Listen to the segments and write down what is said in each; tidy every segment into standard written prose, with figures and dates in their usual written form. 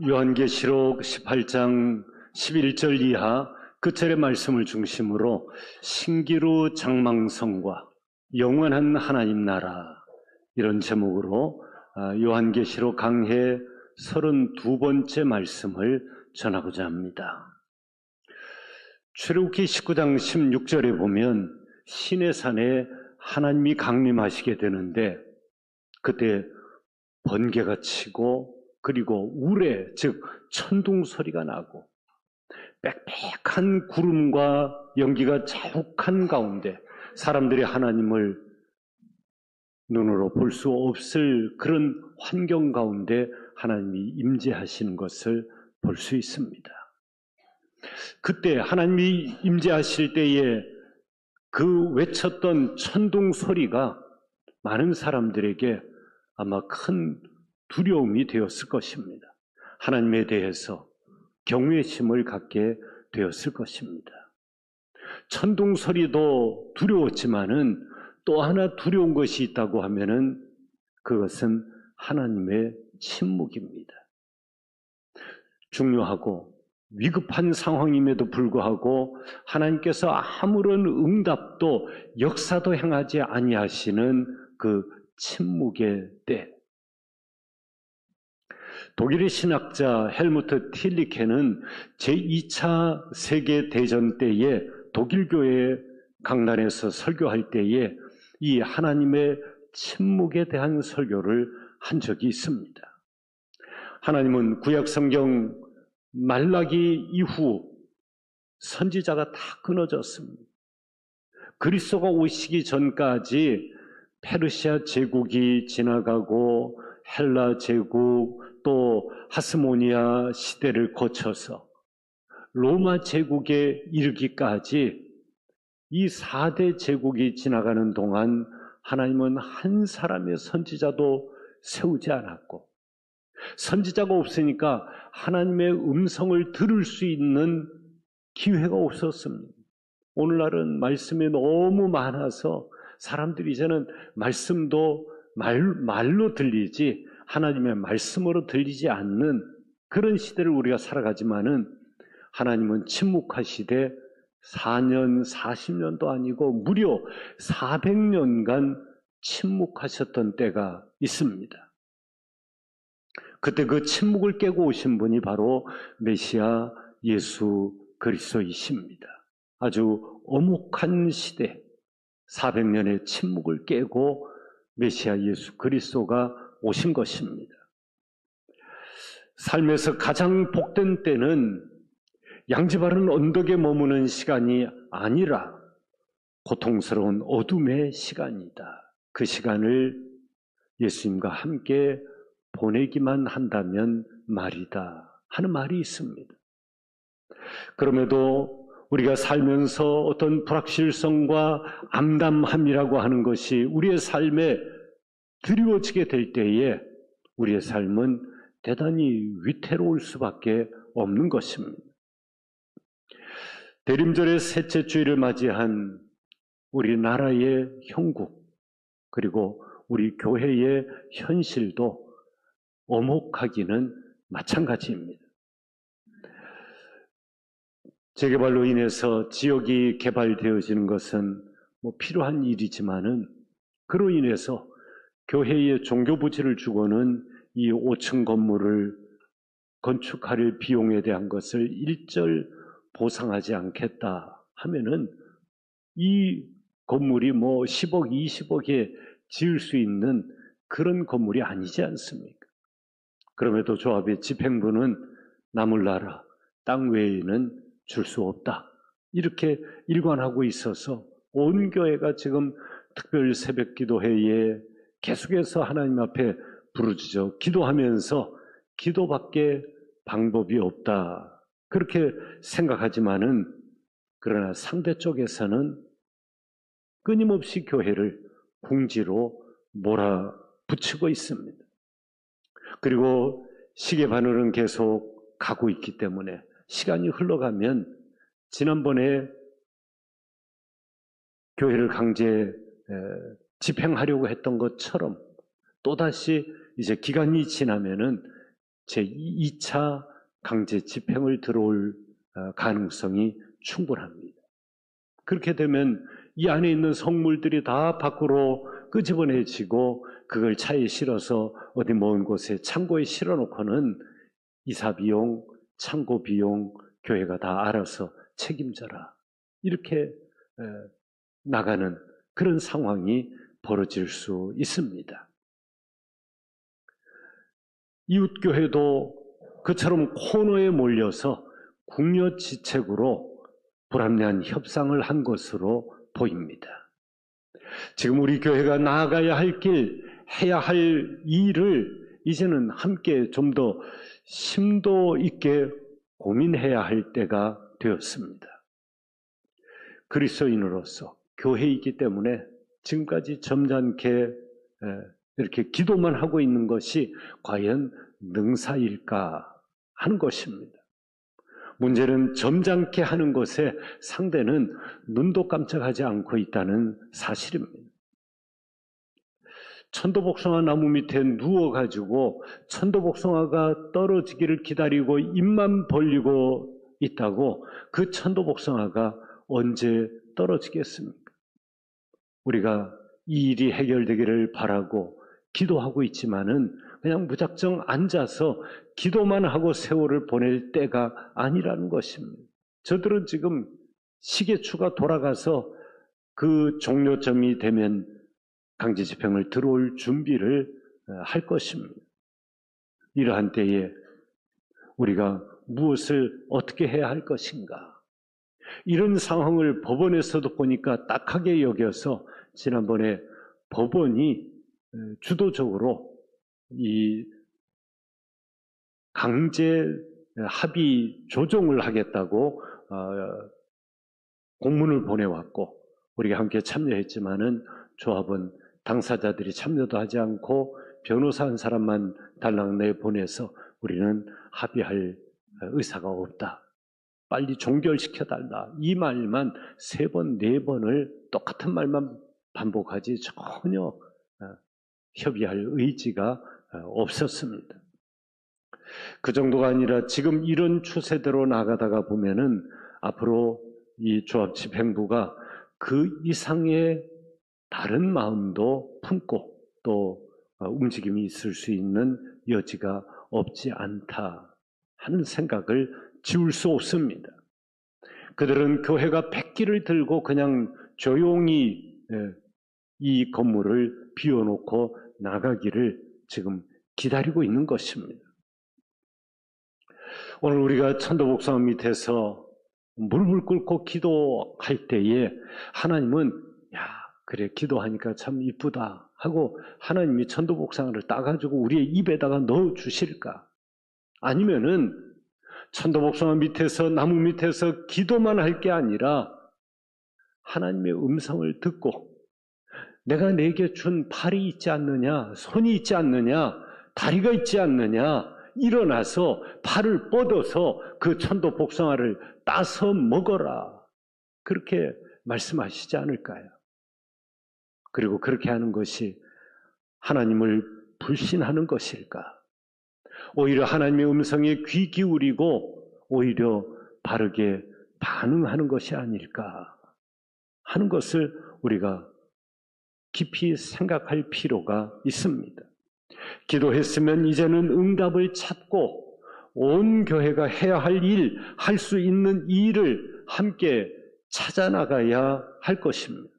요한계시록 18장 11절 이하 끝절의 말씀을 중심으로 신기루 장망성과 영원한 하나님 나라, 이런 제목으로 요한계시록 강해 32번째 말씀을 전하고자 합니다. 출애굽기 19장 16절에 보면 시내산에 하나님이 강림하시게 되는데, 그때 번개가 치고 그리고 우레, 즉 천둥 소리가 나고 빽빽한 구름과 연기가 자욱한 가운데 사람들이 하나님을 눈으로 볼 수 없을 그런 환경 가운데 하나님이 임재하시는 것을 볼 수 있습니다. 그때 하나님이 임재하실 때에 그 외쳤던 천둥 소리가 많은 사람들에게 아마 큰 두려움이 되었을 것입니다. 하나님에 대해서 경외심을 갖게 되었을 것입니다. 천둥 소리도 두려웠지만은 또 하나 두려운 것이 있다고 하면은 그것은 하나님의 침묵입니다. 중요하고 위급한 상황임에도 불구하고 하나님께서 아무런 응답도 역사도 행하지 아니하시는 그 침묵의 때, 독일의 신학자 헬무트 틸리케는 제2차 세계대전 때에 독일교회 강단에서 설교할 때에 이 하나님의 침묵에 대한 설교를 한 적이 있습니다. 하나님은 구약성경 말라기 이후 선지자가 다 끊어졌습니다. 그리스도가 오시기 전까지 페르시아 제국이 지나가고 헬라 제국, 또 하스모니아 시대를 거쳐서 로마 제국에 이르기까지 이 4대 제국이 지나가는 동안 하나님은 한 사람의 선지자도 세우지 않았고, 선지자가 없으니까 하나님의 음성을 들을 수 있는 기회가 없었습니다. 오늘날은 말씀이 너무 많아서 사람들이 이제는 말씀도 말로 들리지 하나님의 말씀으로 들리지 않는 그런 시대를 우리가 살아가지만은, 하나님은 침묵하시되 4년, 40년도 아니고 무려 400년간 침묵하셨던 때가 있습니다. 그때 그 침묵을 깨고 오신 분이 바로 메시아 예수 그리스도이십니다. 아주 엄혹한 시대, 400년의 침묵을 깨고 메시아 예수 그리스도가 오신 것입니다. 삶에서 가장 복된 때는 양지바른 언덕에 머무는 시간이 아니라 고통스러운 어둠의 시간이다. 그 시간을 예수님과 함께 보내기만 한다면 말이다 하는 말이 있습니다. 그럼에도 우리가 살면서 어떤 불확실성과 암담함이라고 하는 것이 우리의 삶에 드리워지게 될 때에 우리의 삶은 대단히 위태로울 수밖에 없는 것입니다. 대림절의 셋째 주일을 맞이한 우리나라의 형국, 그리고 우리 교회의 현실도 엄혹하기는 마찬가지입니다. 재개발로 인해서 지역이 개발되어지는 것은 필요한 일이지만은, 그로 인해서 교회에 종교부지를 주고는 이 5층 건물을 건축할 비용에 대한 것을 일절 보상하지 않겠다 하면은 이 건물이 10억, 20억에 지을 수 있는 그런 건물이 아니지 않습니까? 그럼에도 조합의 집행부는 남을 나라, 땅 외에는 줄 수 없다, 이렇게 일관하고 있어서 온 교회가 지금 특별 새벽 기도회에 계속해서 하나님 앞에 부르짖어 기도하면서 기도밖에 방법이 없다, 그렇게 생각하지만은, 그러나 상대 쪽에서는 끊임없이 교회를 궁지로 몰아붙이고 있습니다. 그리고 시계 바늘은 계속 가고 있기 때문에 시간이 흘러가면 지난번에 교회를 강제 집행하려고 했던 것처럼 또다시 이제 기간이 지나면은 제2차 강제 집행을 들어올 가능성이 충분합니다. 그렇게 되면 이 안에 있는 성물들이 다 밖으로 끄집어내지고 그걸 차에 실어서 어디 먼 곳에 창고에 실어놓고는 이사 비용, 창고 비용 교회가 다 알아서 책임져라. 이렇게 나가는 그런 상황이 벌어질 수 있습니다. 이웃교회도 그처럼 코너에 몰려서 궁여지책으로 불합리한 협상을 한 것으로 보입니다. 지금 우리 교회가 나아가야 할 길, 해야 할 일을 이제는 함께 좀 더 심도 있게 고민해야 할 때가 되었습니다. 그리스도인으로서 교회이기 때문에 지금까지 점잖게 이렇게 기도만 하고 있는 것이 과연 능사일까 하는 것입니다. 문제는 점잖게 하는 것에 상대는 눈도 깜짝하지 않고 있다는 사실입니다. 천도복숭아 나무 밑에 누워가지고 천도복숭아가 떨어지기를 기다리고 입만 벌리고 있다고 그 천도복숭아가 언제 떨어지겠습니까? 우리가 이 일이 해결되기를 바라고 기도하고 있지만은 그냥 무작정 앉아서 기도만 하고 세월을 보낼 때가 아니라는 것입니다. 저들은 지금 시계추가 돌아가서 그 종료점이 되면 강제 집행을 들어올 준비를 할 것입니다. 이러한 때에 우리가 무엇을 어떻게 해야 할 것인가? 이런 상황을 법원에서도 보니까 딱하게 여겨서 지난번에 법원이 주도적으로 이 강제 합의 조정을 하겠다고 공문을 보내왔고 우리가 함께 참여했지만은 조합은 당사자들이 참여도 하지 않고 변호사 한 사람만 달랑 내보내서 우리는 합의할 의사가 없다. 빨리 종결시켜달라. 이 말만 3번, 4번을 똑같은 말만 반복하지 전혀 협의할 의지가 없었습니다. 그 정도가 아니라 지금 이런 추세대로 나가다가 보면은 앞으로 이 조합집행부가 그 이상의 다른 마음도 품고 또 움직임이 있을 수 있는 여지가 없지 않다 하는 생각을 지울 수 없습니다. 그들은 교회가 백기를 들고 그냥 조용히 이 건물을 비워놓고 나가기를 지금 기다리고 있는 것입니다. 오늘 우리가 천도복숭아 밑에서 물불 끓고 기도할 때에 하나님은 그래 기도하니까 참 이쁘다 하고 하나님이 천도복숭아를 따가지고 우리의 입에다가 넣어 주실까? 아니면은 천도복숭아 밑에서 나무 밑에서 기도만 할 게 아니라 하나님의 음성을 듣고 내가 내게 준 팔이 있지 않느냐, 손이 있지 않느냐, 다리가 있지 않느냐, 일어나서 팔을 뻗어서 그 천도복숭아를 따서 먹어라. 그렇게 말씀하시지 않을까요? 그리고 그렇게 하는 것이 하나님을 불신하는 것일까? 오히려 하나님의 음성에 귀 기울이고 오히려 바르게 반응하는 것이 아닐까 하는 것을 우리가 깊이 생각할 필요가 있습니다. 기도했으면 이제는 응답을 찾고 온 교회가 해야 할 일, 할 수 있는 일을 함께 찾아나가야 할 것입니다.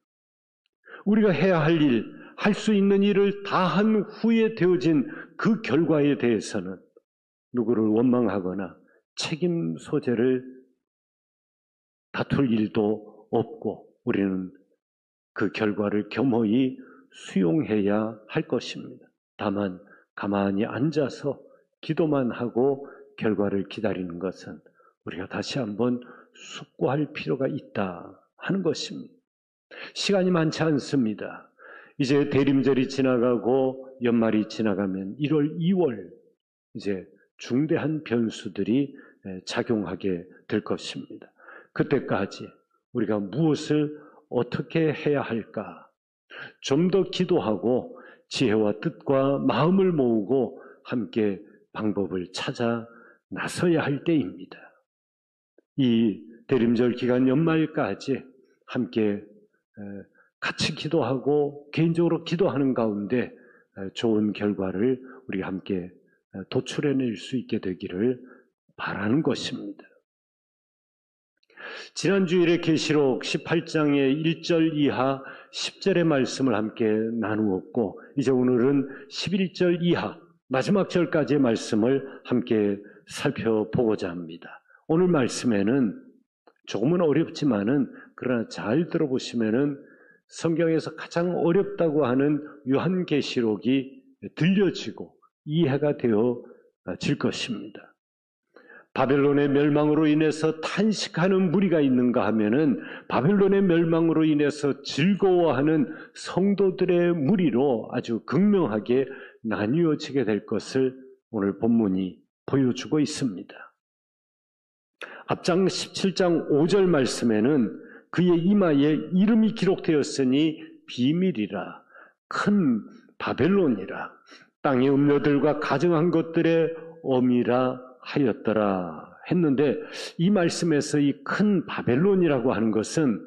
우리가 해야 할 일, 할 수 있는 일을 다 한 후에 되어진 그 결과에 대해서는 누구를 원망하거나 책임 소재를 다툴 일도 없고 우리는 그 결과를 겸허히 수용해야 할 것입니다. 다만 가만히 앉아서 기도만 하고 결과를 기다리는 것은 우리가 다시 한번 숙고할 필요가 있다 하는 것입니다. 시간이 많지 않습니다. 이제 대림절이 지나가고 연말이 지나가면 1월, 2월 이제 중대한 변수들이 작용하게 될 것입니다. 그때까지 우리가 무엇을 어떻게 해야 할까? 좀 더 기도하고 지혜와 뜻과 마음을 모으고 함께 방법을 찾아 나서야 할 때입니다. 이 대림절 기간 연말까지 함께 같이 기도하고 개인적으로 기도하는 가운데 좋은 결과를 우리 함께 도출해낼 수 있게 되기를 바라는 것입니다. 지난 주일에 계시록 18장의 1절 이하 10절의 말씀을 함께 나누었고 이제 오늘은 11절 이하 마지막 절까지의 말씀을 함께 살펴보고자 합니다. 오늘 말씀에는 조금은 어렵지만은 그러나 잘 들어보시면은 성경에서 가장 어렵다고 하는 요한계시록이 들려지고 이해가 되어질 것입니다. 바벨론의 멸망으로 인해서 탄식하는 무리가 있는가 하면은 바벨론의 멸망으로 인해서 즐거워하는 성도들의 무리로 아주 극명하게 나뉘어지게 될 것을 오늘 본문이 보여주고 있습니다. 앞장 17장 5절 말씀에는 그의 이마에 이름이 기록되었으니 비밀이라 큰 바벨론이라 땅의 음료들과 가증한 것들의 어미라 하였더라 했는데 이 말씀에서 이 큰 바벨론이라고 하는 것은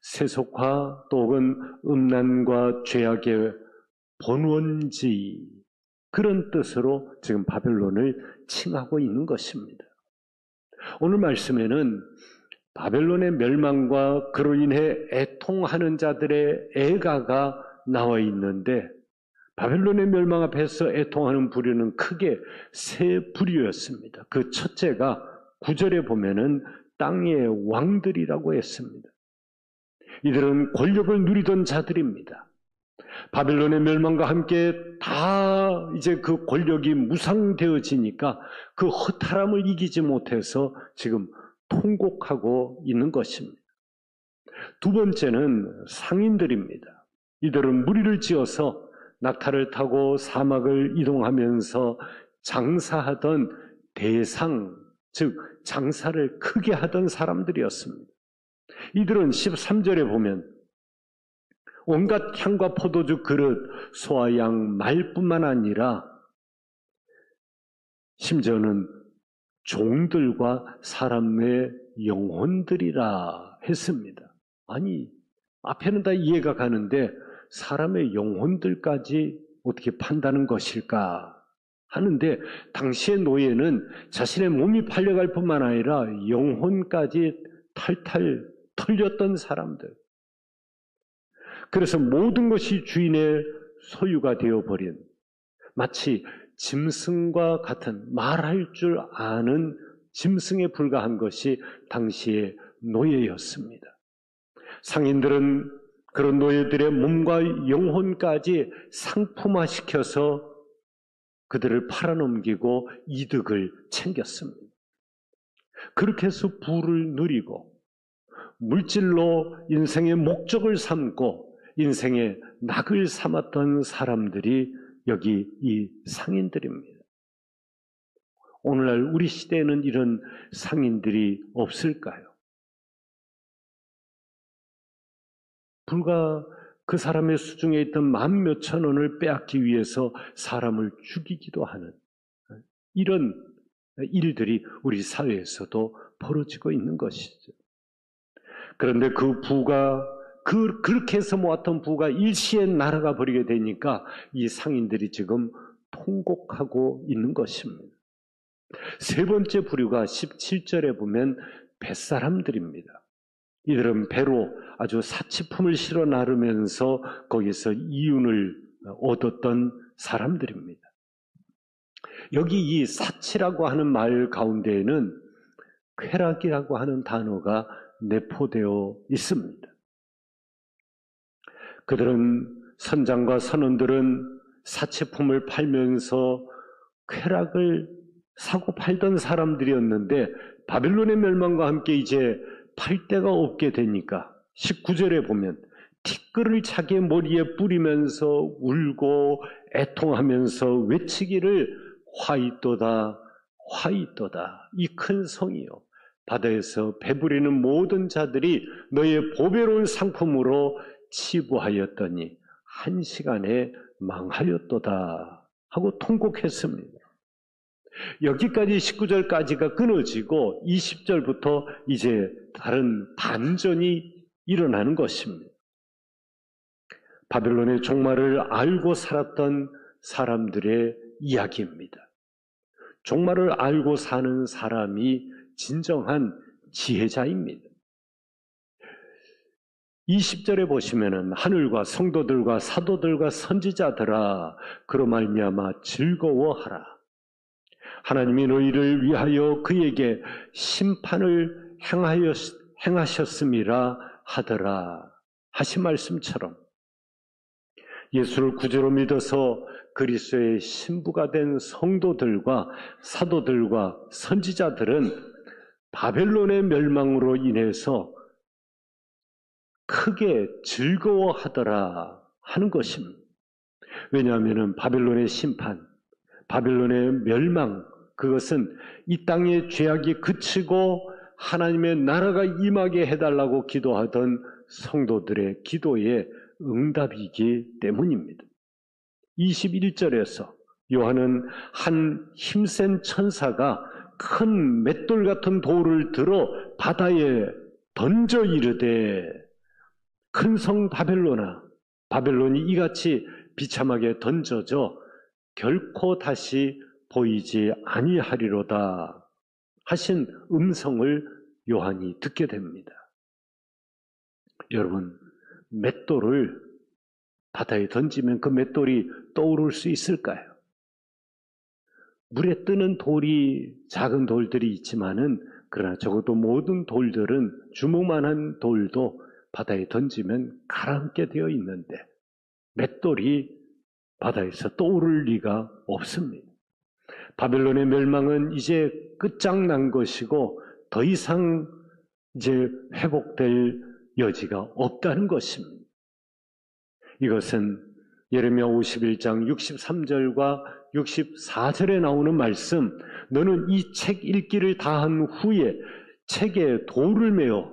세속화 또는 음란과 죄악의 본원지 그런 뜻으로 지금 바벨론을 칭하고 있는 것입니다. 오늘 말씀에는 바벨론의 멸망과 그로 인해 애통하는 자들의 애가가 나와 있는데 바벨론의 멸망 앞에서 애통하는 부류는 크게 세 부류였습니다. 그 첫째가 9절에 보면은 땅의 왕들이라고 했습니다. 이들은 권력을 누리던 자들입니다. 바벨론의 멸망과 함께 다 이제 그 권력이 무상되어지니까 그 허탈함을 이기지 못해서 지금 통곡하고 있는 것입니다. 두 번째는 상인들입니다. 이들은 무리를 지어서 낙타를 타고 사막을 이동하면서 장사하던 대상, 즉 장사를 크게 하던 사람들이었습니다. 이들은 13절에 보면 온갖 향과 포도주 그릇, 소와 양, 말뿐만 아니라 심지어는 종들과 사람의 영혼들이라 했습니다. 아니, 앞에는 다 이해가 가는데 사람의 영혼들까지 어떻게 판다는 것일까 하는데 당시의 노예는 자신의 몸이 팔려갈 뿐만 아니라 영혼까지 탈탈 털렸던 사람들. 그래서 모든 것이 주인의 소유가 되어버린 마치 짐승과 같은 말할 줄 아는 짐승에 불과한 것이 당시의 노예였습니다. 상인들은 그런 노예들의 몸과 영혼까지 상품화시켜서 그들을 팔아넘기고 이득을 챙겼습니다. 그렇게 해서 부를 누리고 물질로 인생의 목적을 삼고 인생의 낙을 삼았던 사람들이 여기 이 상인들입니다. 오늘날 우리 시대에는 이런 상인들이 없을까요? 불과 그 사람의 수중에 있던 10,000몇천 원을 빼앗기 위해서 사람을 죽이기도 하는 이런 일들이 우리 사회에서도 벌어지고 있는 것이죠. 그런데 그 부가 그렇게 해서 모았던 부가 일시에 날아가 버리게 되니까 이 상인들이 지금 통곡하고 있는 것입니다. 세 번째 부류가 17절에 보면 뱃사람들입니다. 이들은 배로 아주 사치품을 실어 나르면서 거기서 이윤을 얻었던 사람들입니다. 여기 이 사치라고 하는 말 가운데에는 쾌락이라고 하는 단어가 내포되어 있습니다. 그들은 선장과 선원들은 사치품을 팔면서 쾌락을 사고 팔던 사람들이었는데 바벨론의 멸망과 함께 이제 팔 데가 없게 되니까 19절에 보면 티끌을 자기의 머리에 뿌리면서 울고 애통하면서 외치기를 화이또다 화이또다 이 큰 성이요 바다에서 배부리는 모든 자들이 너의 보배로운 상품으로 치부하였더니 한 시간에 망하였도다 하고 통곡했습니다. 여기까지 19절까지가 끊어지고 20절부터 이제 다른 반전이 일어나는 것입니다. 바벨론의 종말을 알고 살았던 사람들의 이야기입니다. 종말을 알고 사는 사람이 진정한 지혜자입니다. 20절에 보시면은 하늘과 성도들과 사도들과 선지자들아 그로 말미암아 즐거워하라. 하나님이 너희를 위하여 그에게 심판을 행하셨음이라 하더라 하신 말씀처럼 예수를 구주로 믿어서 그리스도의 신부가 된 성도들과 사도들과 선지자들은 바벨론의 멸망으로 인해서 크게 즐거워하더라 하는 것입니다. 왜냐하면 바벨론의 심판, 바벨론의 멸망, 그것은 이 땅의 죄악이 그치고 하나님의 나라가 임하게 해달라고 기도하던 성도들의 기도의 응답이기 때문입니다. 21절에서 요한은 한 힘센 천사가 큰 맷돌 같은 돌을 들어 바다에 던져 이르되 큰 성 바벨론아, 바벨론이 이같이 비참하게 던져져 결코 다시 보이지 아니하리로다 하신 음성을 요한이 듣게 됩니다. 여러분, 맷돌을 바다에 던지면 그 맷돌이 떠오를 수 있을까요? 물에 뜨는 돌이 작은 돌들이 있지만은 그러나 적어도 모든 돌들은 주먹만한 돌도 바다에 던지면 가라앉게 되어 있는데 맷돌이 바다에서 떠오를 리가 없습니다. 바벨론의 멸망은 이제 끝장난 것이고 더 이상 이제 회복될 여지가 없다는 것입니다. 이것은 예레미야 51장 63절과 64절에 나오는 말씀, 너는 이 책 읽기를 다한 후에 책에 돌을 메어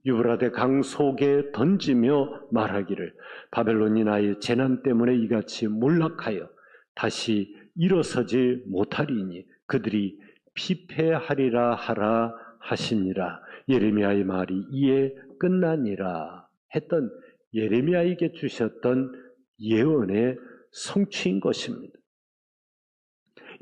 유브라데 강 속에 던지며 말하기를 바벨론이 나의 재난 때문에 이같이 몰락하여 다시 일어서지 못하리니 그들이 피폐하리라 하라 하시니라. 예레미야의 말이 이에 끝나니라 했던 예레미야에게 주셨던 예언의 성취인 것입니다.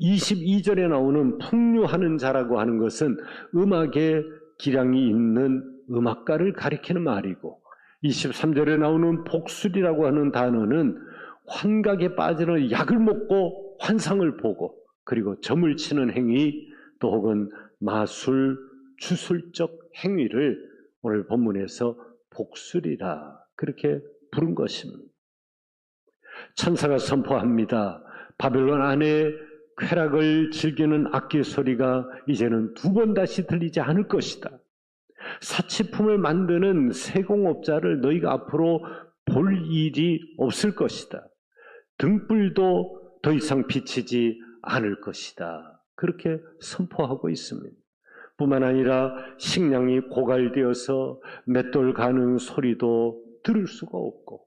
22절에 나오는 풍류하는 자라고 하는 것은 음악에 기량이 있는 음악가를 가리키는 말이고 23절에 나오는 복술이라고 하는 단어는 환각에 빠지는 약을 먹고 환상을 보고 그리고 점을 치는 행위 또 혹은 마술, 주술적 행위를 오늘 본문에서 복술이라 그렇게 부른 것입니다. 천사가 선포합니다. 바벨론 안에 쾌락을 즐기는 악기 소리가 이제는 두 번 다시 들리지 않을 것이다. 사치품을 만드는 세공업자를 너희가 앞으로 볼 일이 없을 것이다. 등불도 더 이상 비치지 않을 것이다. 그렇게 선포하고 있습니다. 뿐만 아니라 식량이 고갈되어서 맷돌 가는 소리도 들을 수가 없고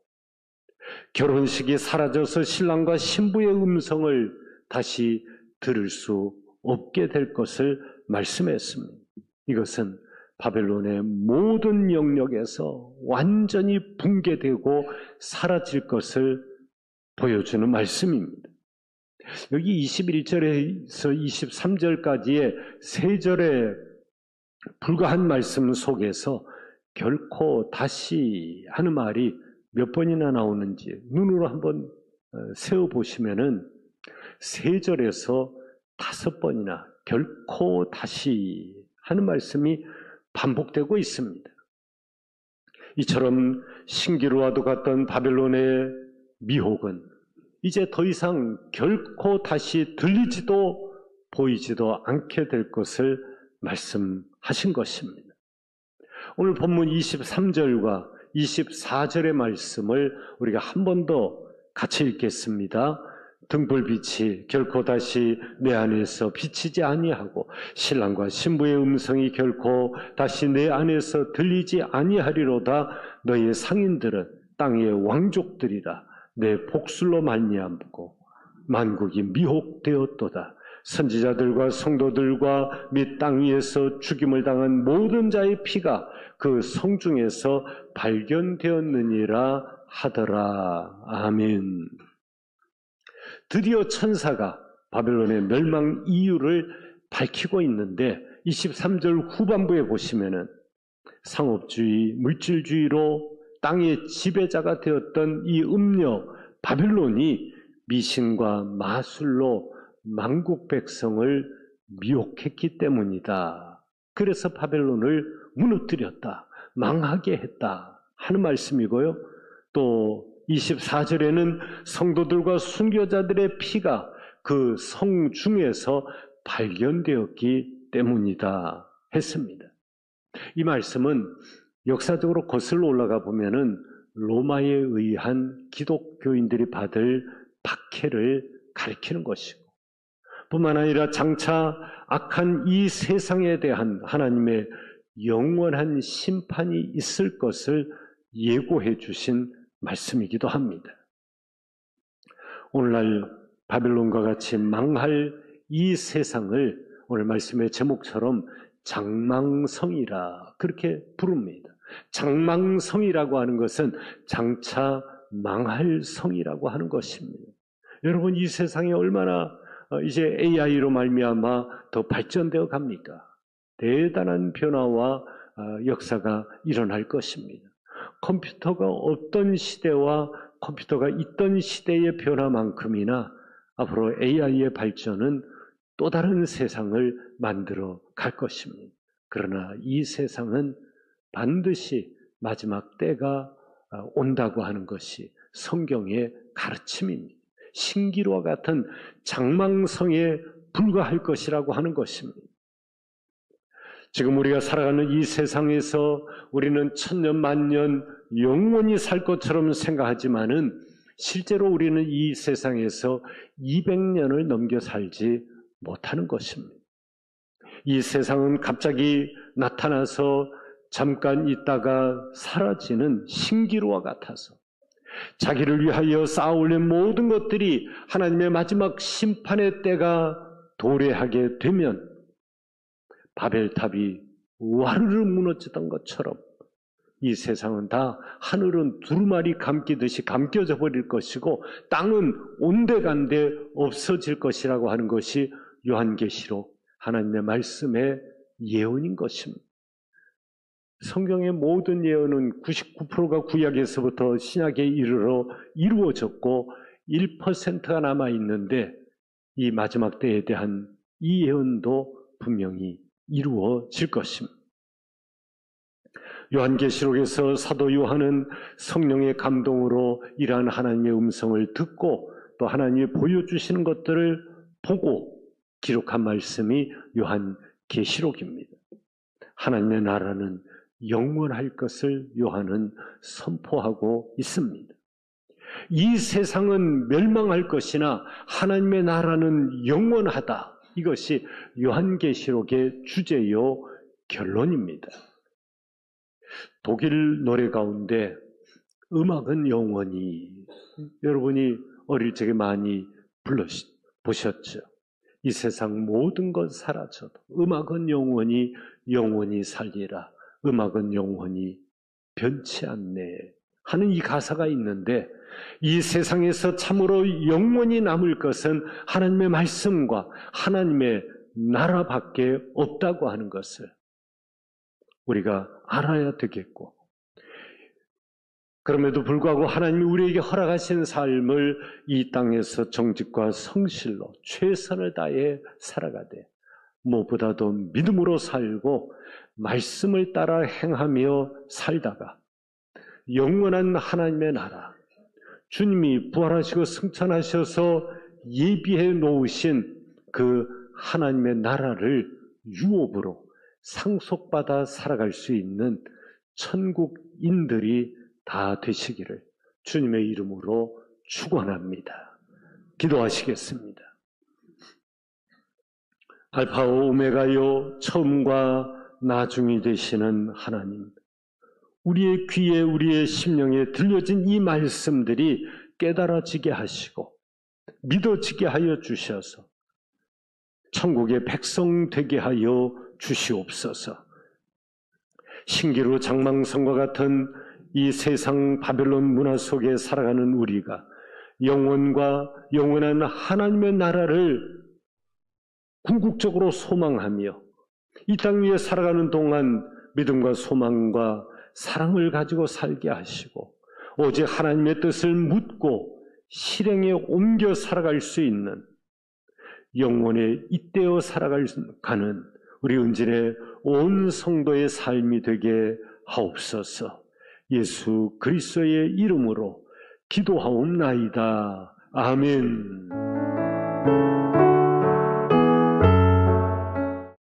결혼식이 사라져서 신랑과 신부의 음성을 다시 들을 수 없게 될 것을 말씀했습니다. 이것은 바벨론의 모든 영역에서 완전히 붕괴되고 사라질 것을 보여주는 말씀입니다. 여기 21절에서 23절까지의 세 절에 불과한 말씀 속에서 결코 다시 하는 말이 몇 번이나 나오는지 눈으로 한번 세어보시면은 세 절에서 5번이나 결코 다시 하는 말씀이 반복되고 있습니다. 이처럼 신기루와도 같던 바벨론의 미혹은 이제 더 이상 결코 다시 들리지도 보이지도 않게 될 것을 말씀하신 것입니다. 오늘 본문 23절과 24절의 말씀을 우리가 한 번 더 같이 읽겠습니다. 등불빛이 결코 다시 내 안에서 비치지 아니하고 신랑과 신부의 음성이 결코 다시 내 안에서 들리지 아니하리로다. 너희의 상인들은 땅의 왕족들이라. 내 복술로 말미암고 만국이 미혹되었도다. 선지자들과 성도들과 및 땅 위에서 죽임을 당한 모든 자의 피가 그 성중에서 발견되었느니라 하더라. 아멘. 드디어 천사가 바벨론의 멸망 이유를 밝히고 있는데 23절 후반부에 보시면은 상업주의, 물질주의로 땅의 지배자가 되었던 이 음녀 바벨론이 미신과 마술로 만국 백성을 미혹했기 때문이다. 그래서 바벨론을 무너뜨렸다, 망하게 했다 하는 말씀이고요. 또 24절에는 성도들과 순교자들의 피가 그 성중에서 발견되었기 때문이다 했습니다. 이 말씀은 역사적으로 거슬러 올라가 보면은 로마에 의한 기독교인들이 받을 박해를 가리키는 것이고, 뿐만 아니라 장차 악한 이 세상에 대한 하나님의 영원한 심판이 있을 것을 예고해 주신 말씀이기도 합니다. 오늘날 바벨론과 같이 망할 이 세상을 오늘 말씀의 제목처럼 장망성이라 그렇게 부릅니다. 장망성이라고 하는 것은 장차 망할 성이라고 하는 것입니다. 여러분, 이 세상이 얼마나 이제 AI로 말미암아 더 발전되어 갑니까? 대단한 변화와 역사가 일어날 것입니다. 컴퓨터가 없던 시대와 컴퓨터가 있던 시대의 변화만큼이나 앞으로 AI의 발전은 또 다른 세상을 만들어 갈 것입니다. 그러나 이 세상은 반드시 마지막 때가 온다고 하는 것이 성경의 가르침입니다. 신기루와 같은 장망성에 불과할 것이라고 하는 것입니다. 지금 우리가 살아가는 이 세상에서 우리는 천년 만년 영원히 살 것처럼 생각하지만은 실제로 우리는 이 세상에서 200년을 넘겨 살지 못하는 것입니다. 이 세상은 갑자기 나타나서 잠깐 있다가 사라지는 신기루와 같아서 자기를 위하여 쌓아올린 모든 것들이 하나님의 마지막 심판의 때가 도래하게 되면 바벨탑이 와르르 무너지던 것처럼 이 세상은 다 하늘은 두루마리 감기듯이 감겨져 버릴 것이고 땅은 온데간데 없어질 것이라고 하는 것이 요한계시록 하나님의 말씀의 예언인 것입니다. 성경의 모든 예언은 99%가 구약에서부터 신약에 이르러 이루어졌고 1%가 남아있는데 이 마지막 때에 대한 이 예언도 분명히 이루어질 것입니다. 요한계시록에서 사도 요한은 성령의 감동으로 이러한 하나님의 음성을 듣고 또 하나님이 보여주시는 것들을 보고 기록한 말씀이 요한계시록입니다. 하나님의 나라는 영원할 것을 요한은 선포하고 있습니다. 이 세상은 멸망할 것이나 하나님의 나라는 영원하다. 이것이 요한계시록의 주제요 결론입니다. 독일 노래 가운데 음악은 영원히, 여러분이 어릴 적에 많이 보셨죠. 이 세상 모든 것 사라져도 음악은 영원히 영원히 살리라. 음악은 영원히 변치 않네 하는 이 가사가 있는데, 이 세상에서 참으로 영원히 남을 것은 하나님의 말씀과 하나님의 나라밖에 없다고 하는 것을 우리가 알아야 되겠고, 그럼에도 불구하고 하나님이 우리에게 허락하신 삶을 이 땅에서 정직과 성실로 최선을 다해 살아가되 무엇보다도 믿음으로 살고 말씀을 따라 행하며 살다가 영원한 하나님의 나라, 주님이 부활하시고 승천하셔서 예비해 놓으신 그 하나님의 나라를 유업으로 상속받아 살아갈 수 있는 천국인들이 다 되시기를 주님의 이름으로 축원합니다. 기도하시겠습니다. 알파와 오메가요, 처음과 나중이 되시는 하나님, 우리의 귀에 우리의 심령에 들려진 이 말씀들이 깨달아지게 하시고 믿어지게 하여 주셔서 천국의 백성 되게 하여 주시옵소서. 신기루 장망성과 같은 이 세상 바벨론 문화 속에 살아가는 우리가 영원과 영원한 하나님의 나라를 궁극적으로 소망하며 이 땅 위에 살아가는 동안 믿음과 소망과 사랑을 가지고 살게 하시고 오직 하나님의 뜻을 묻고 실행에 옮겨 살아갈 수 있는 영원에 잇대어 살아가는 우리 은진의 온 성도의 삶이 되게 하옵소서. 예수 그리스도의 이름으로 기도하옵나이다. 아멘.